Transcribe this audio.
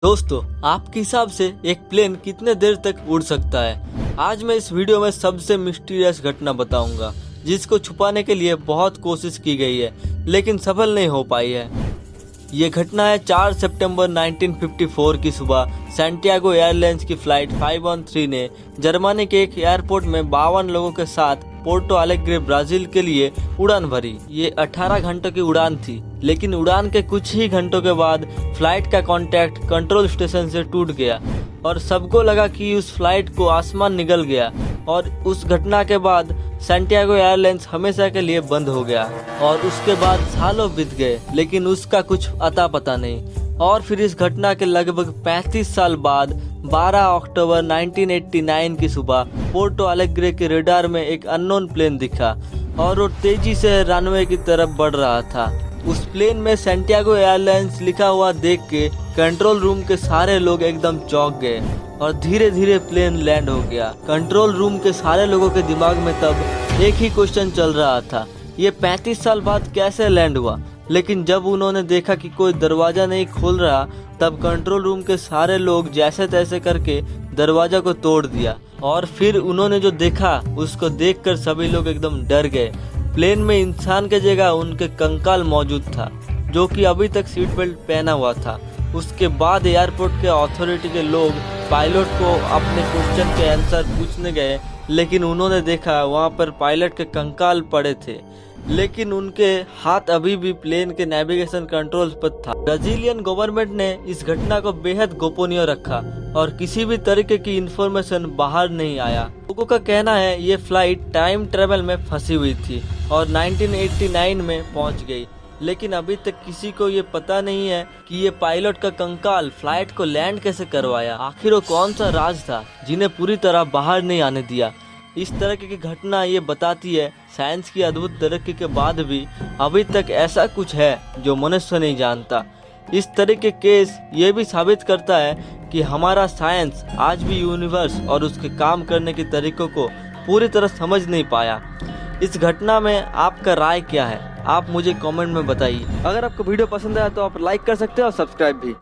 दोस्तों, आपके हिसाब से एक प्लेन कितने देर तक उड़ सकता है? आज मैं इस वीडियो में सबसे मिस्टीरियस घटना बताऊंगा, जिसको छुपाने के लिए बहुत कोशिश की गई है, लेकिन सफल नहीं हो पाई है। ये घटना है 4 सितंबर 1954 की सुबह। सैंटियागो एयरलाइंस की फ्लाइट 513 ने जर्मनी के एक एयरपोर्ट में 52 लोगों के साथ पोर्टो अलेग्रे ब्राजील के लिए उड़ान भरी। ये 18 घंटों की उड़ान थी, लेकिन उड़ान के कुछ ही घंटों के बाद फ्लाइट का कांटेक्ट कंट्रोल स्टेशन से टूट गया और सबको लगा कि उस फ्लाइट को आसमान निगल गया। और उस घटना के बाद सैंटियागो एयरलाइंस हमेशा के लिए बंद हो गया और उसके बाद सालों बीत गए, लेकिन उसका कुछ अता पता नहीं। और फिर इस घटना के लगभग 35 साल बाद 12 अक्टूबर 1989 की सुबह पोर्टो अलेग्रे के रेडार में एक अननोन प्लेन दिखा और वो तेजी से रनवे की तरफ बढ़ रहा था। उस प्लेन में सैंटियागो एयरलाइंस लिखा हुआ देख के कंट्रोल रूम के सारे लोग एकदम चौंक गए और धीरे धीरे प्लेन लैंड हो गया। कंट्रोल रूम के सारे लोगों के दिमाग में तब एक ही क्वेश्चन चल रहा था, ये 35 साल बाद कैसे लैंड हुआ? लेकिन जब उन्होंने देखा कि कोई दरवाजा नहीं खोल रहा, तब कंट्रोल रूम के सारे लोग जैसे तैसे करके दरवाजा को तोड़ दिया और फिर उन्होंने जो देखा उसको देखकर सभी लोग एकदम डर गए। प्लेन में इंसान के जगह उनके कंकाल मौजूद था, जो कि अभी तक सीट बेल्ट पहना हुआ था। उसके बाद एयरपोर्ट के अथॉरिटी के लोग पायलट को अपने क्वेश्चन के आंसर पूछने गए, लेकिन उन्होंने देखा वहां पर पायलट के कंकाल पड़े थे, लेकिन उनके हाथ अभी भी प्लेन के नेविगेशन कंट्रोल पर था। ब्राजीलियन गवर्नमेंट ने इस घटना को बेहद गोपनीय रखा और किसी भी तरीके की इंफॉर्मेशन बाहर नहीं आया। लोगों का कहना है ये फ्लाइट टाइम ट्रेवल में फंसी हुई थी और 1989 में पहुंच गई, लेकिन अभी तक किसी को ये पता नहीं है कि ये पायलट का कंकाल फ्लाइट को लैंड कैसे करवाया। आखिर वो कौन सा राज था जिन्हें पूरी तरह बाहर नहीं आने दिया? इस तरह की घटना ये बताती है साइंस की अद्भुत तरक्की के बाद भी अभी तक ऐसा कुछ है जो मनुष्य नहीं जानता। इस तरह के केस ये भी साबित करता है कि हमारा साइंस आज भी यूनिवर्स और उसके काम करने के तरीकों को पूरी तरह समझ नहीं पाया। इस घटना में आपका राय क्या है? आप मुझे कमेंट में बताइए। अगर आपको वीडियो पसंद आया तो आप लाइक कर सकते हैं और सब्सक्राइब भी।